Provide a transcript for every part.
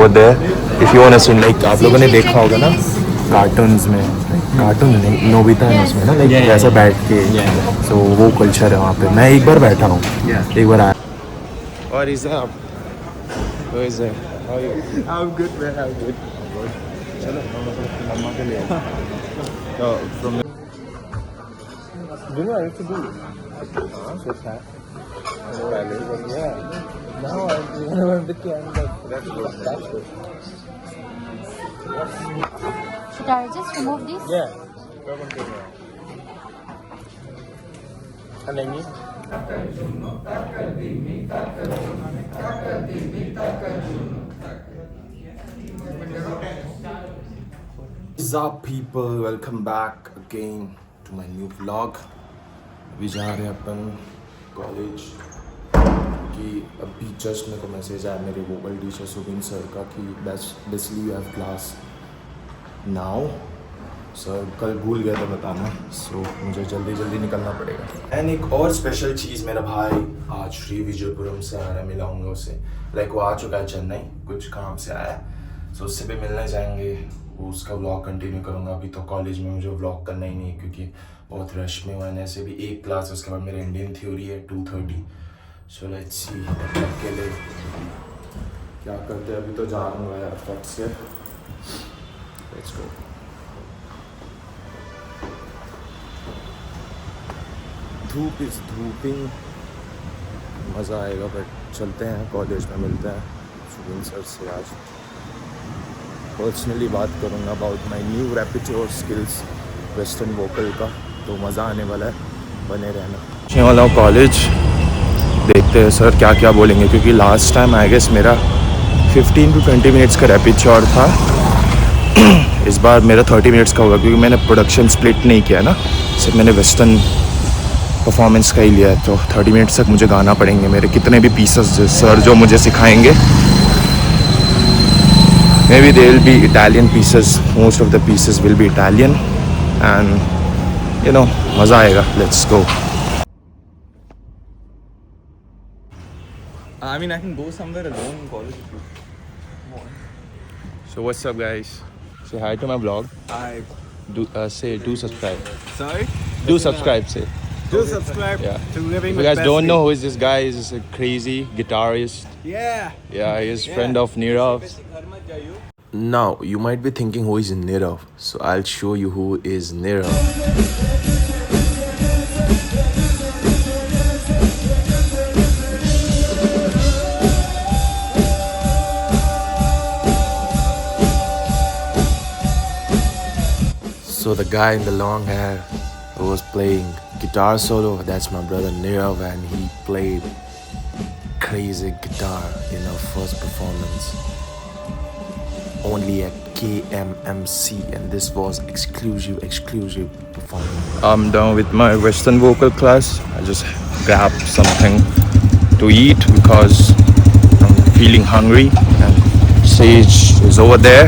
over there if you want to see. Like आप लोगों ने देखा होगा ना कार्टून्स में, कार्टून नहीं, नोबिता है उसमें ना, लाइक ऐसा बैठ के, सो वो कल्चर है वहाँ पे. मैं एक बार बैठा हूँ, एक बार आया. और इसे आप वैसे I'm good, man. I'm good. चलो मम्मा के लिए from You know, I used to do switch hat. Yeah. Now I'm the kid. That's good. Should I just remove this? Yeah. And then you? What's up people, welcome back again to my new vlog. अभी जा रहे हैं अपन college कि अभी just मेरे को message आया मेरे वोकल टीचर सुबिन सर का कि basically you have class now. Sir कल भूल गया था बताना, सो मुझे जल्दी निकलना पड़ेगा. एंड एक और स्पेशल चीज़, मेरा भाई आज श्री विजयपुरम से आ रहा है, मिलाऊंगा उसे. लाइक वो आ चुका है चेन्नई, कुछ काम से आया है, सो उससे भी मिलने जाएंगे. वो उसका व्लॉग कंटिन्यू करूँगा. अभी तो कॉलेज में मुझे व्लॉग करना ही नहीं क्योंकि बहुत रश में हुआ है. ऐसे भी एक क्लास, उसके बाद मेरा इंडियन थ्योरी है 2:30. सो लेट्स सी के लिए क्या करते हैं. अभी तो जा रहा हूँ यार फट से. Let's go. धूप इस धूपिंग, मज़ा आएगा. बट चलते हैं कॉलेज में, मिलते हैं सुबिन सर से. आज पर्सनली बात करूँगा about my new repertoire skills western vocal का, तो मज़ा आने वाला है, बने रहना. आने वाला हूँ कॉलेज, देखते हैं सर क्या क्या बोलेंगे क्योंकि लास्ट टाइम आई गेस मेरा 15 to 20 मिनट्स का रेपिट्योर था. इस बार मेरा 30 मिनट्स का होगा क्योंकि मैंने प्रोडक्शन स्प्लिट नहीं किया ना, सिर्फ मैंने वेस्टर्न परफॉर्मेंस का ही लिया है. तो 30 मिनट्स तक मुझे गाना पड़ेंगे. मेरे कितने भी पीसेस सर जो मुझे सिखाएंगे, may be they will be Italian pieces. Most of the pieces will be Italian and you know मज़ा आएगा. Let's go. I mean, I can go somewhere alone in college. So what's up guys? Say hi to my vlog. Hi. Do subscribe. Sorry? Do subscribe, say. Do subscribe Yeah. to Living If with you guys don't Bestie. know who is this guy, he's a crazy guitarist. Yeah. Yeah, he is friend of Nirav. Now you might be thinking who is Nirav, so I'll show you who is Nirav. So the guy in the long hair who was playing guitar solo, that's my brother Nirav, and he played crazy guitar in our first performance only at KMMC, and this was exclusive performance. I'm done with my Western vocal class. I just grabbed something to eat because I'm feeling hungry, and Sage is over there.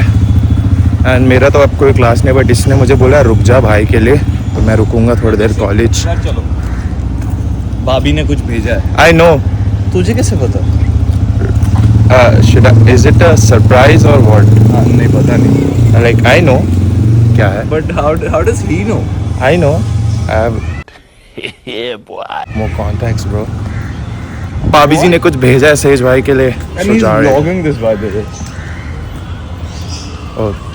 And मेरा तो अब कोई class नहीं, but इसने मुझे बोला रुक जा भाई के लिए, तो मैं रुकूंगा थोड़ी देर कॉलेज. चलो. भाभी ने कुछ भेजा है. I know. तुझे कैसे पता? इज इट अ सरप्राइज और व्हाट? नहीं पता नहीं. लाइक आई नो क्या है, But how does he know? I know I have more contacts bro. भाभी जी ने कुछ भेजा है सेज भाई के लिए. And he's vlogging this by the way. और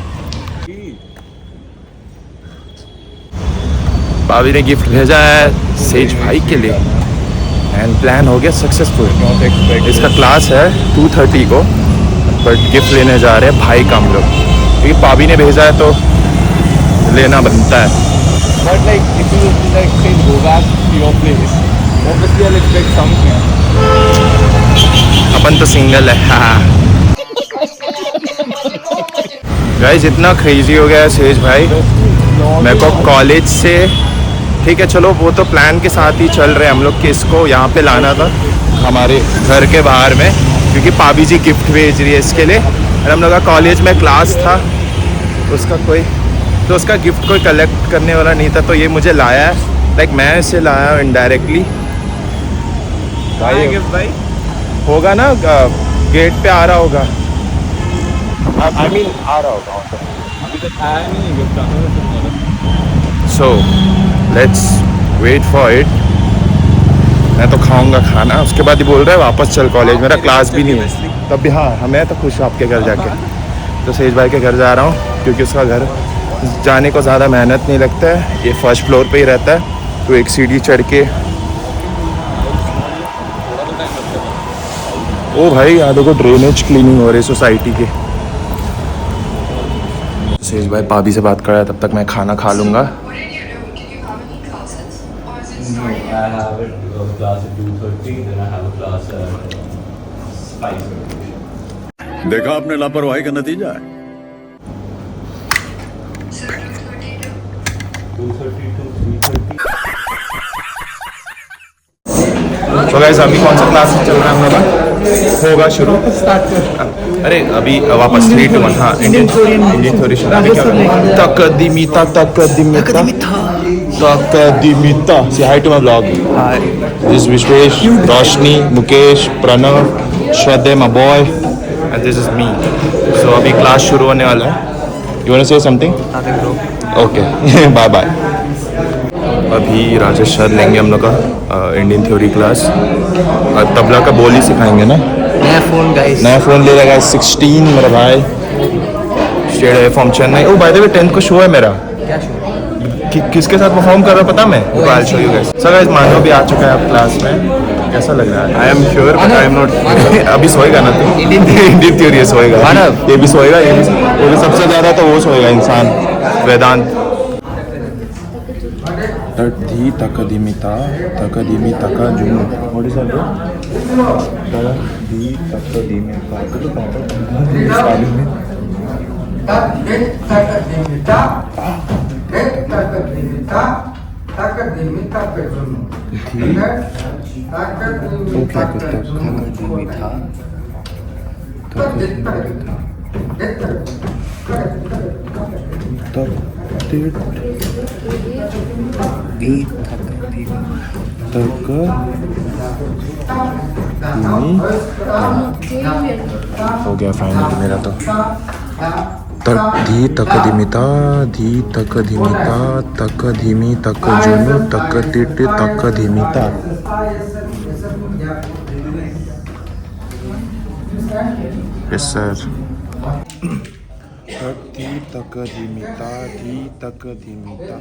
भाभी ने गिफ्ट भेजा है सेज भाई के लिए एंड प्लान हो गया सक्सेसफुल. इसका क्लास है 2:30 को, बट गिफ्ट लेने जा रहे हैं भाई का हम लोग, क्योंकि भाभी ने भेजा है तो लेना बनता है. But like if you like say go back to your place, obviously I'll expect something. अपन तो सिंगल है. गाइस इतना क्रेजी हो गया है सेज भाई. मेरे को कॉलेज से, ठीक है चलो वो तो प्लान के साथ ही चल रहे हैं हम लोग कि इसको यहाँ पे लाना था हमारे घर के बाहर में, क्योंकि पाभी जी गिफ्ट भेज रही है इसके लिए. और हम लोग का कॉलेज में क्लास था, उसका गिफ्ट कोई कलेक्ट करने वाला नहीं था, तो ये मुझे लाया है. लाइक मैं इसे लाया इनडायरेक्टली. भाई गिफ्ट भाई होगा ना, गेट पे आ रहा होगा. आई मीन आ रहा होगा अभी तक आया नहीं गिफ्ट आता। So let's wait for it. मैं तो खाऊंगा खाना, उसके बाद ही बोल रहा है वापस चल कॉलेज, मेरा क्लास भी नहीं है तब भी। हाँ मैं तो खुश हूँ आपके घर जाके। तो सेज भाई के घर जा रहा हूँ क्योंकि उसका घर जाने को ज़्यादा मेहनत नहीं लगता है, ये फर्स्ट फ्लोर पे ही रहता है, तो एक सीढ़ी चढ़ के। ओ भाई यहाँ देखो ड्रेनेज क्लीनिंग हो रही सोसाइटी के। सेज भाई पाभी से बात कर रहा है, तब तक मैं खाना खा लूँगा। I have a class at 2:30, then I have a class at 5:30. देखा आपने लापरवाही का नतीजा है। 2:30 to 3:30. तो गाइस अभी कौन सा क्लास चल रहा है हम लोग का? होगा शुरू। अरे अभी वापस 3 to 1। हाँ इंडियन थ्योरी तकदीमिता से hi to my blog. This Vishwesh, Roshni, Mukesh, Pranav, Shraddha my boy and this is me. So अभी क्लास शुरू होने वाला है। You want to say something? Okay bye bye. अभी राजेश सर लेंगे हम लोग का इंडियन थ्योरी क्लास। तबला का बोल ही सिखाएंगे ना। नया फ़ोन ले लगा 16 मेरा भाई। स्टेट है from Chennai. Oh by the way 10th को शो है मेरा। क्या शो? किसके साथ परफॉर्म कर रहा पता मैं? I show you guys. Sir guys Manav भी आ चुका है अब क्लास में। कैसा लग रहा है? I am sure but I am not. अभी सोएगा ना तू? Indian theory सोएगा। मानव ये भी सोएगा, ये भी सबसे ज़्यादा तो वो सोएगा इंसान, वेदांत। धी तकदीमिता तकदीमी तका जुनू। What is that? धी तकदीमिता हो गया फाइनली मेरा तो। धी तकदीमिता धी तकदीमिता तक धीमी तक जुनू तक तिट तक धीमिता। Yes sir. धी तक धीमिता धी तक धीमिता।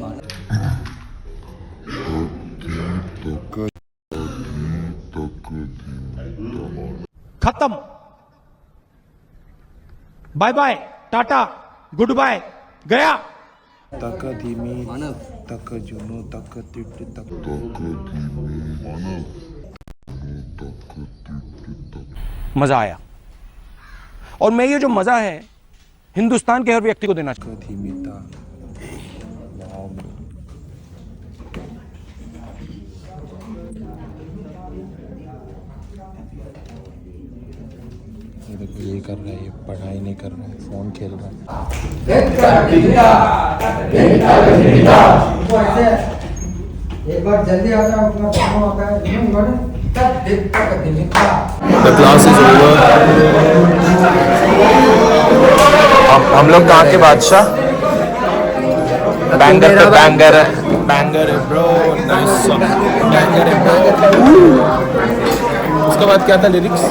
खत्म। Bye bye, tata, good bye, गया। तक धीमी तक जुनू तक तिट तक। मजा आया, और मैं ये जो मजा है हिंदुस्तान के हर व्यक्ति को देना चाहता धीमिता। ये कर रहा है, ये पढ़ाई नहीं कर रहा है, फोन खेल रहा है। एक बार जल्दी आ जाओ, अपना काम होता है। The class is over. हम लोग कहाँ के बादशाह? बैंगर पे बैंगर है, बैंगर है ब्रो, नाइस सॉन्ग, बैंगर है ब्रो। उसके बाद क्या था लिरिक्स?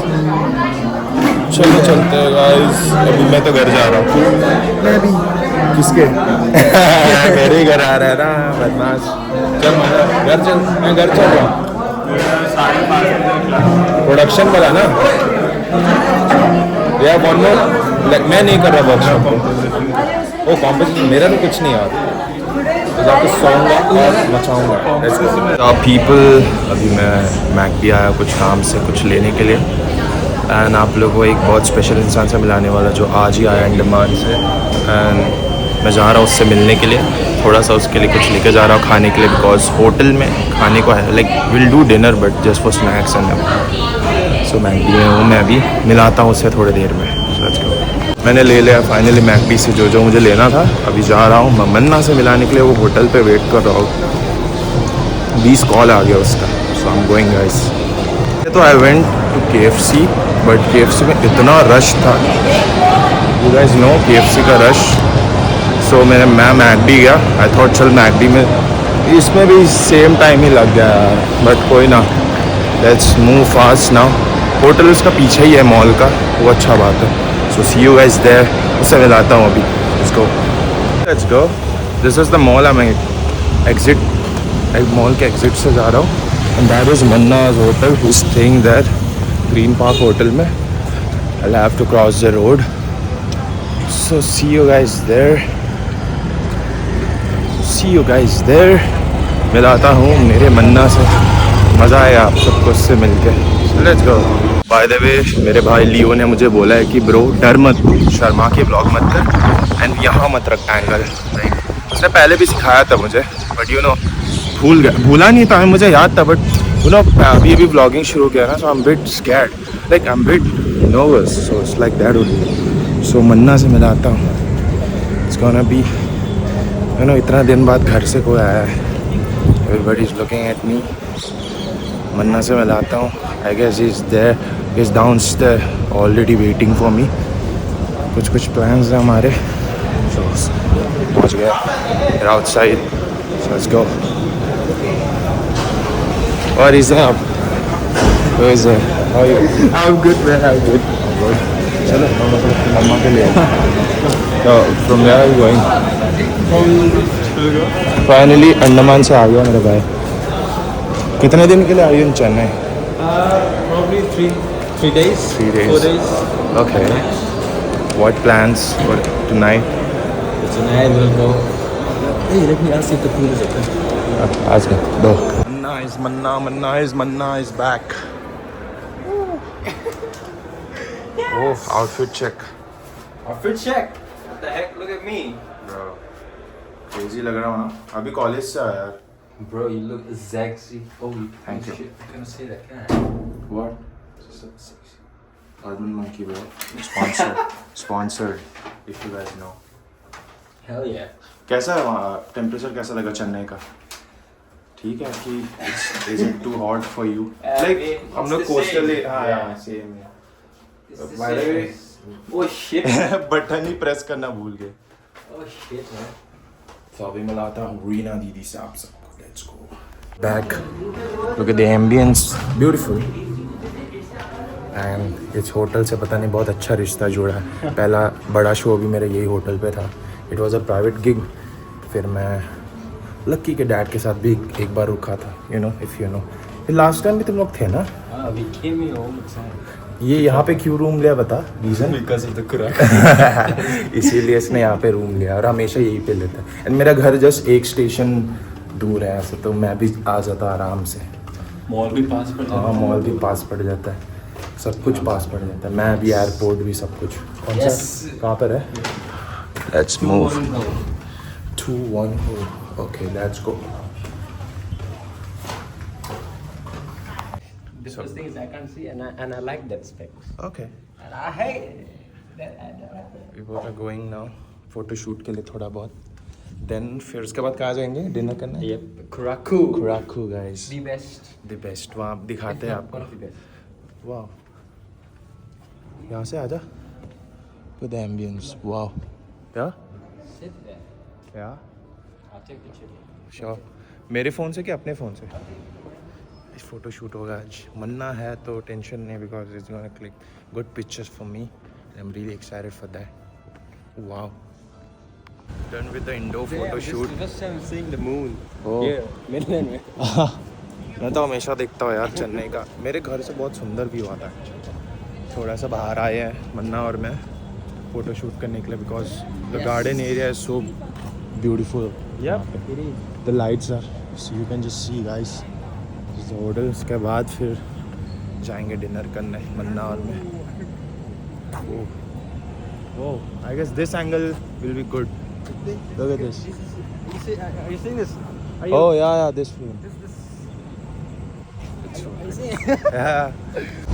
चलो चलते हैं गाइस, अभी मैं तो घर जा रहा हूँ। मैं भी। किसके? मेरे ही घर आ रहा है ना बदमाश। चल मैं घर चल, मैं घर चल रहा हूँ। प्रोडक्शन वाला ना यार, वन मोर। मैं नहीं कर रहा वर्कशॉप। वो कॉम्पिटिशन मेरा तो कुछ नहीं यार, तो जाके सोऊंगा और मचाऊंगा। पीपल अभी मैं मैक भी आया कुछ काम से, कुछ लेने के लिए। एंड आप लोगों को एक बहुत स्पेशल इंसान से मिलाने वाला जो आज ही आया अंडमान से। एंड मैं जा रहा हूँ उससे मिलने के लिए, थोड़ा सा उसके लिए कुछ लेके जा रहा हूँ खाने के लिए, बिकॉज होटल में खाने को है, like will do dinner but just for snacks and so McD में हूँ मैं, अभी मिलाता हूँ उससे थोड़ी देर में। मैंने ले लिया फाइनली मैकडी से जो मुझे लेना था। अभी जा रहा हूँ मन्ना से मिलाने के लिए, वो होटल पे वेट कर रहा हूँ। 20 कॉल आ गया उसका, so I am going guys. तो I went to KFC but KFC में इतना रश था, यू गाइस नो KFC का रश. सो मैं मैकडी गया. आई थॉट चल मैकडी में इसमें भी सेम टाइम ही लग गया यार. बट कोई ना, let's move fast now. Hotel उसका पीछे ही है मॉल का, वो अच्छा बात है. So see you guys there. उससे मिलाता हूँ अभी. Let's go. This is the mall. I exit, mall के एग्जिट से जा रहा हूँ. And that is Manna's hotel. Who is staying there green park hotel में. I'll have to cross the road. So see you guys there. See you guys there. मिलाता हूँ मेरे मन्ना से. मज़ा आया आप सबको उससे मिलके. Let's go. By the way, मेरे भाई लियो ने मुझे बोला है कि ब्रो डर मत, शर्मा के ब्लॉग मत कर एंड यहाँ मत रख एंगल. उसने पहले भी सिखाया था मुझे, बट यू नो भूला नहीं था. मुझे याद था, बट यू नो अभी ब्लॉगिंग शुरू किया ना, so I am bit scared, like I am bit nervous, so it's like that only. So Manna से मिलाता हूँ. It's gonna be, you know, इतना दिन बाद घर से कोई आया है. Everybody is looking at me. मन्ना से मिलाता हूँ. I guess he's there. He's downstairs already waiting for me. कुछ plans हैं हमारे. So पहुँच गया. We're outside. So let's go. What is up? Who is there? How are you? I'm good, man. I'm good. चलो मम्मा के लिए. So from where are you going? Finally Andaman से आ गया मेरा भाई. कितने दिन के लिए आई इन Chennai? Probably three days. 3 days. 4 days. Okay. What plans for tonight? Tonight we'll go. Hey, let me ask you if the pool is open. आज का दो. Manna is back. Oh, outfit check. Outfit check. What the heck? Look at me. Bro, crazy लग रहा हूँ ना. अभी college से आया यार. Bro, you look sexy. Oh, Thank you. Shit, I'm gonna say that, can I? What? So sexy. Urban Monkey bro. Sponsored. If you guys know. Hell yeah. कैसा है वहाँ? टेम्परेचर कैसा लगा चेन्नई का? ठीक है कि is it too hot for you? Like हम लोग कोस्टल हाँ सेम है. By the way, Oh shit. Button he press करना भूल गए. Oh shit, man. तो अभी मिलाता हूँ रीना दीदी से आप सबको. Let's go. Back. Look at the ambience. Beautiful. And इस होटल से पता नहीं बहुत अच्छा रिश्ता जुड़ा है. पहला बड़ा शो भी मेरा यही होटल पे था. It was a private gig. फिर मैं लक्की के डैड के साथ भी एक बार रुका था. You know, if you know. फिर लास्ट टाइम भी तुम लोग थे ना? We came here all the time. ये यहाँ पे क्यों रूम लिया बता? Reason? Because of the crack. इसीलिए इसने यहाँ पे रूम लिया और हमेशा यहीं पे लेता है. एंड मेरा घर जस्ट एक स्टेशन दूर है ऐसे, तो मैं भी आ जाता आराम से. Mall भी पास पड़ जाता हाँ मॉल भी पास पड़ जाता है. सब कुछ पास पड़ जाता है. मैं भी एयरपोर्ट भी सब कुछ. कौन सा कहाँ पर है? Let's move. 210. Okay let's go. The first thing is I can't see and I like that specs. Okay And I hate that. We both are going now photo shoot के लिए थोड़ा बहुत. देन फिर उसके बाद कहाँ जाएंगे डिनर करने? Yep. Kuraku. Kuraku guys. The best. The best. वहाँ दिखाते हैं आपको. One of the best. वाह यहाँ से आजा. With ambience. वाह क्या Sit there. क्या I'll take the chip. Sure. मेरे फ़ोन से कि अपने फ़ोन से? इस फोटो शूट होगा आज. मन्ना है तो टेंशन नहीं because it's gonna click good pictures for me. I am really excited for that. Wow. Done with the indoor photo shoot. First time seeing the moon. Oh. Here, Midland में. मैं तो हमेशा देखता हूँ यार चेन्नई का. मेरे घर से बहुत सुंदर व्यू आता है. थोड़ा सा बाहर आए हैं मन्ना और मैं फ़ोटो शूट करने के लिए because the garden area is so beautiful. Yep, it is. The lights are so you can just see guys hotel. उसके बाद फिर जाएंगे डिनर करने मन्ना और मैं. Oh I guess this angle will be good. Look at this. Are you seeing this? Oh yeah this view.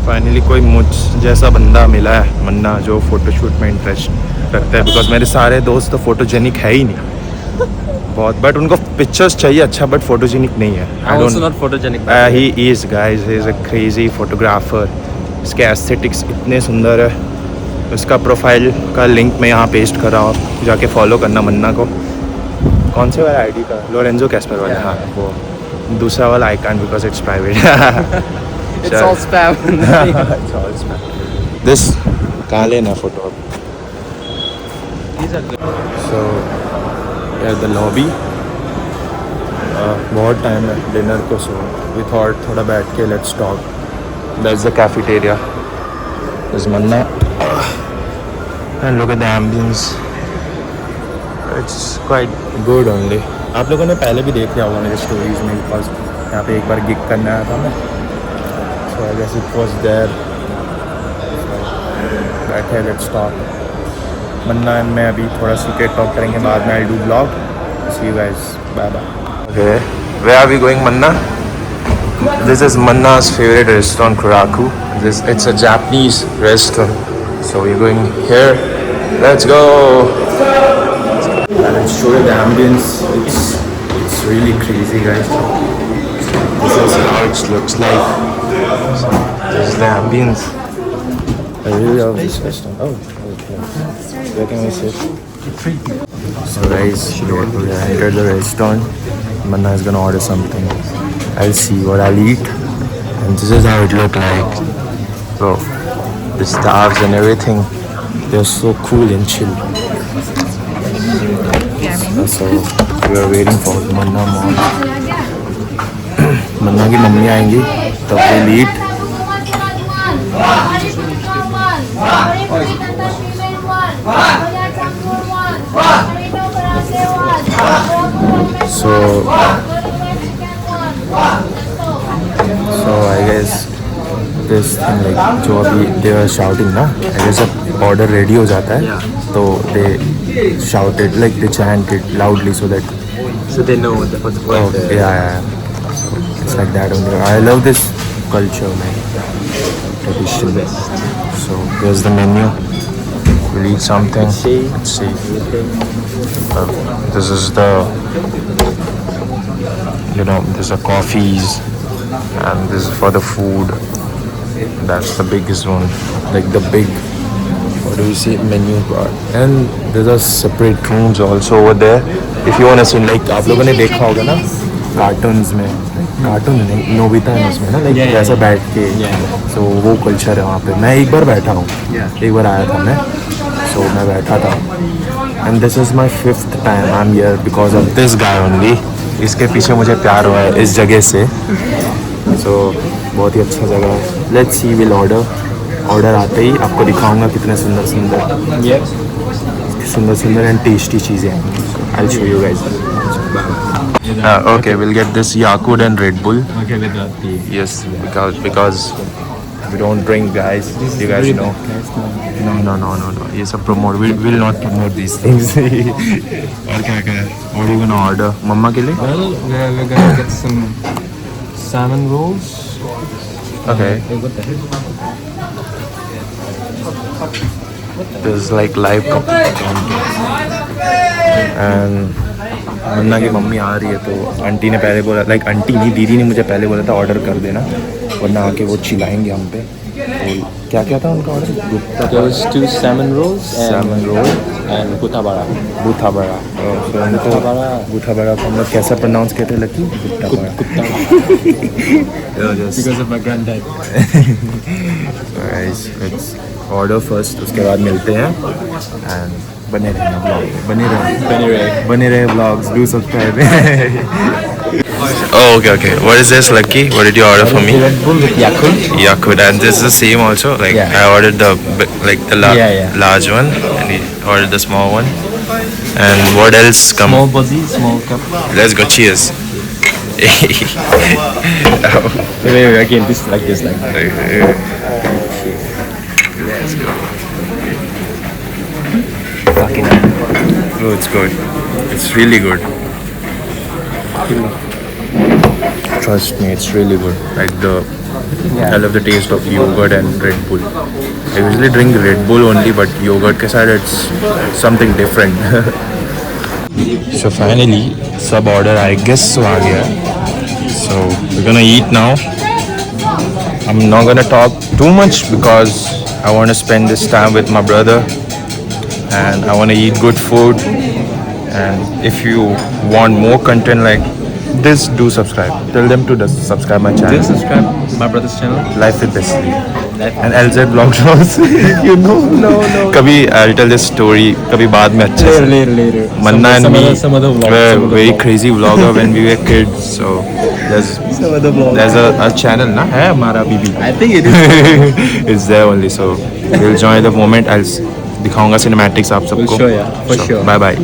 Finally कोई मुझ जैसा बंदा मिला है मन्ना जो फोटोशूट में इंटरेस्ट रखता है बिकॉज मेरे सारे दोस्त तो फोटोजेनिक है ही नहीं बहुत. बट उनको पिक्चर्स चाहिए अच्छा बट फोटोजेनिक नहीं है. I'm also not photogenic. He is guys. He is a crazy photographer. इसके एस्थेटिक्स इतने सुंदर है. उसका प्रोफाइल का लिंक मैं यहाँ पेस्ट कर रहा हूँ, जाके फॉलो करना मन्ना को। कौन से वाला आईडी का? लोरेंजो कैस्पर वाला? हाँ वो। दूसरा वाला I can't because it's private. It's all spam. It's all spam. This कहाँ लेना photo? So yeah, the lobby. बहुत टाइम है डिनर को, सो वी थॉट थोड़ा बैठ के let's talk. That's the cafeteria. This Manna and look at the ambience, it's quite good only. आप लोगों ने पहले भी देख लिया होगा मेरे स्टोरीज में, बिकॉज यहाँ पे एक बार गिग करने आया था मैं, so I guess it was there. बैठे लेट्स टॉक। मन्ना एंड मैं अभी थोड़ा सीक्रेट टॉक करेंगे, बाद में I do blog. See you guys, bye bye. Okay, where are we going, Manna? This is Manna's favorite restaurant, Kuraku. It's a Japanese restaurant, so we're going here. Let's go. Let's show you the ambience. It's really crazy, guys. This is how it looks like. This is the ambience. I really love this restaurant. Oh, okay. Where can we sit? So guys, we entered the restaurant. Manna is gonna order something. I'll see what I'll eat, and this is how it look like. Bro, the staffs and everything, they're so cool and chill. So we are waiting for Manna mom. Manna की mummy आएंगी तब we'll eat. So I guess this thing, like जो अभी they were shouting ना, I guess जब order ready हो जाता है तो they shouted, like they chanted loudly so that they know what the yeah. So it's like that only. I love this culture, man, tradition. So here's the menu. We'll eat something. Let's see. This is the, there's the coffees, and this is for the food. That's the biggest one, like the big, what do you say, menu card. And there's a separate rooms also over there. If you want to see, like आप लोगों ने देखा होगा ना cartoons में, cartoon नहीं, Nobita है उसमें ना, लाइक ऐसा बैठ के, so वो कल्चर है वहाँ पे। मैं एक बार बैठा हूँ, एक बार आया था मैं, so मैं बैठा था। And this is my 5th time I'm here because of this guy only. इसके पीछे मुझे प्यार हुआ है इस जगह से, so बहुत ही अच्छा जगह है। Let's see, we'll order आते ही आपको दिखाऊंगा कितने सुंदर एंड टेस्टी चीज़ें हैं। I'll show you guys. Okay, we'll get this Yakult and Red Bull. Okay, with that tea. Yes, because we don't drink, guys. You guys know. No. ये सब promote. We'll not promote these things. और क्या? What are you gonna order? मम्मा के लिए? Well, we're gonna get some salmon rolls. Okay. What the heck? There's like live cooking. And मन्ना की mummy आ रही है तो आंटी ने पहले बोला, लाइक आंटी नहीं, दीदी ने मुझे पहले बोला था ऑर्डर कर देना, वरना आके वो चिल्लाएंगे हम पे। तो क्या था उनका order? Those 2 salmon rolls and buta bara. बूथा बड़ा। बूथा बड़ा को हम लोग कैसा प्रोनाउंस कहते हैं लकी? बुट्टा बड़ा। Because of my granddad. Guys, let's order first, उसके बाद मिलते हैं। And बने रहना ब्लॉग, बने रहे blogs, do subscribe. Oh, okay. What is this, Lucky? What did you order for me? Red Bull with Yakult. Yakult, and this is the same also. Like Yeah. I ordered the Yeah. large one, and he ordered the small one. And what else? Come. Small buzzy, small cup. Let's go. Cheers. Wait, again, this like this. Let's go. Oh, it's good. It's really good. Trust me, it's really good. Like I love the taste of yogurt and Red Bull. I usually drink Red Bull only, but yogurt के साथ it's something different. So finally, sub order I guess so आ गया. So we're gonna eat now. I'm not gonna talk too much because I want to spend this time with my brother, and I want to eat good food. And if you want more content like this, do subscribe. Tell them to subscribe my channel. subscribe my brother's channel. Life with Wesley and LZ Vlogs. You know. No. कभी I'll tell this story. कभी बाद में अच्छे से. Later. Manna and me some other vlogs. were very crazy vlogger when we were kids. So there's a channel ना है हमारा बीबी. I think it is. It's there only. So we'll join the moment. I'll दिखाऊंगा cinematics आप सबको. Sure, yeah, for sure. Bye bye.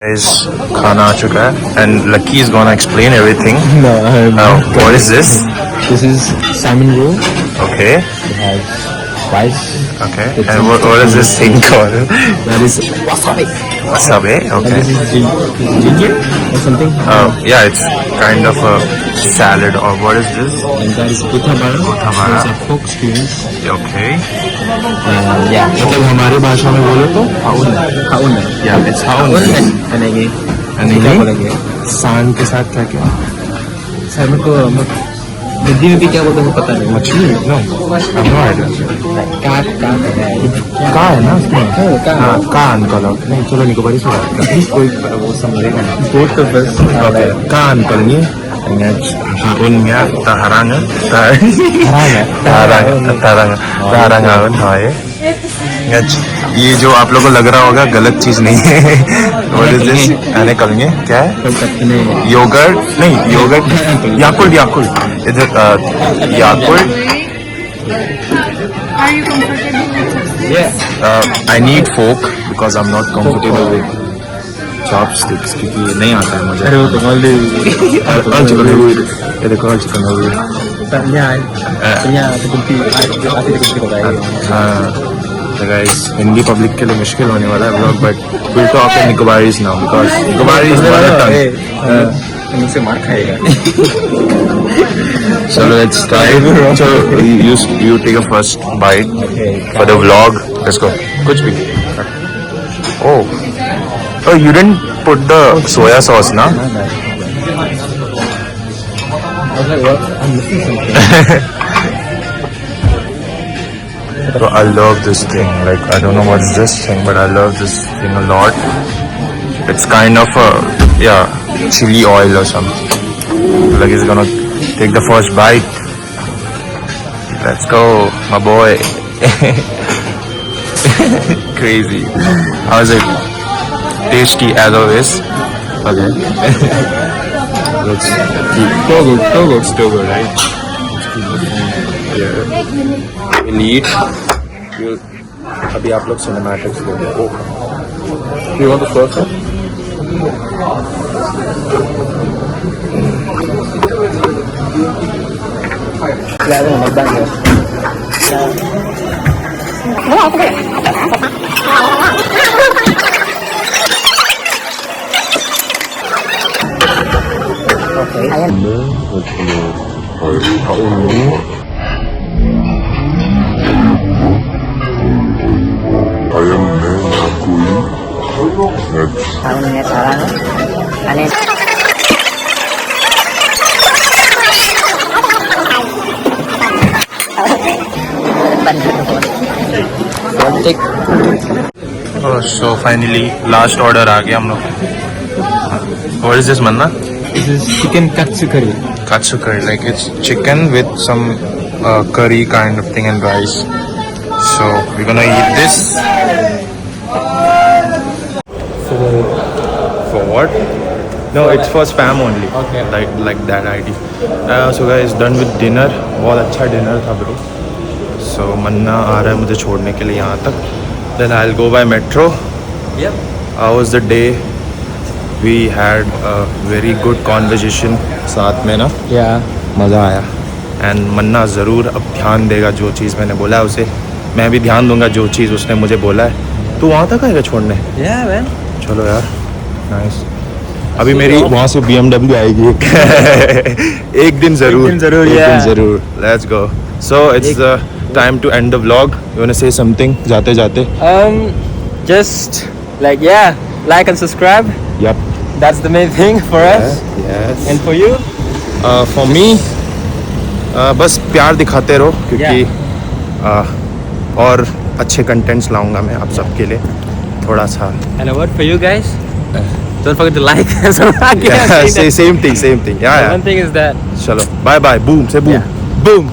Guys, खाना आ चुका है and Lucky is gonna explain everything. No, What is this? This is salmon roll. Okay. It has rice. Okay. And what is this thing called? That is wasabi. Wasabi. Okay. And this is ginger or something. Yeah, it's kind of a salad or what is this? And that is utabara. Utabara. It's a pork skewers. Okay. And yeah. मतलब हमारे भाषा में बोले तो Hauna. yeah, it's hauna. बनेंगे. And क्या ये बोलेंगे? सान के साथ क्या क्या? salmon को हिंदी में भी क्या बोलते हैं पता नहीं. मछली? No, I have no idea. काट का है ना उसमें? का. हाँ, कान कलो. नहीं, चलो निकोबारी से बात करते हैं. कोई वो समझेगा नहीं. Both of us. Okay. Kaan kalnya unnya taharanga taharangan है. ये जो आप लोगों को लग रहा होगा गलत चीज नहीं है. What is this? आने कलंगे क्या है? योगर्ट नहीं, योगर्ट याकुल्ट इधर Yakult. Are you comfortable with Yeah. I need fork because I'm not comfortable with chopsticks क्योंकि ये नहीं आता है मुझे. अरे वो तो All chicken nugget. ये देखो all chicken nugget. ternyata seperti So guys, Hindi public के लिए मुश्किल होने वाला है vlog, but we'll talk in Nicobaris now because Nicobaris is mother tongue. मुझसे मार खाएगा. So let's try. So you take a first bite for the vlog. Let's go. कुछ भी. Oh, you didn't put the soya sauce, na? I was like, what? I'm missing something. So I love this thing. Like I don't know what's this thing, but I love this thing a lot. It's kind of a chili oil or something. Like he's gonna take the first bite. Let's go, my boy. Crazy. How's it? Tasty as always. Okay. Let's keep still good, right? Let's keep the phone here. We'll eat. अभी आप लोग cinematics देखो. Do you want the first one? Tahunnya sekarang aneh. Oh, so finally last order आ गया हम लोग. What is this, Manna? This is chicken katsu curry. Katsu curry, like it's chicken with some curry kind of thing and rice. So we're gonna eat this. For what? No, it's for spam only. Okay. Like that ID. So guys, done with dinner. बहुत अच्छा dinner था bro. So मन्ना आ रहा है मुझे छोड़ने के लिए यहाँ तक. Then I'll go by metro. Yep. How was the day? We had a very good conversation साथ में ना. Yeah. मज़ा आया. And मन्ना ज़रूर अब ध्यान देगा जो चीज़ मैंने बोला है उसे. मैं भी ध्यान दूंगा जो चीज़ उसने मुझे बोला है. तू वहाँ तक आएगा छोड़ने? Yeah, man. चलो यार, नाइस। अभी मेरी वहाँ से BMW आएगी एक दिन जरूर, दिन जरूर, एक दिन yeah. जरूर। Let's go. So it's time to end the vlog. You wanna say something? जाते जाते? Just like like and subscribe. Yep. That's the main thing for us. Yes. And for you? For me, बस प्यार दिखाते रहो क्योंकि और अच्छे contents लाऊंगा मैं आप सबके लिए थोड़ा सा। And a word for you guys. Don't forget to like and subscribe. Same thing. Yeah. One thing is that चलो, bye bye. Boom, say boom. Yeah. Boom.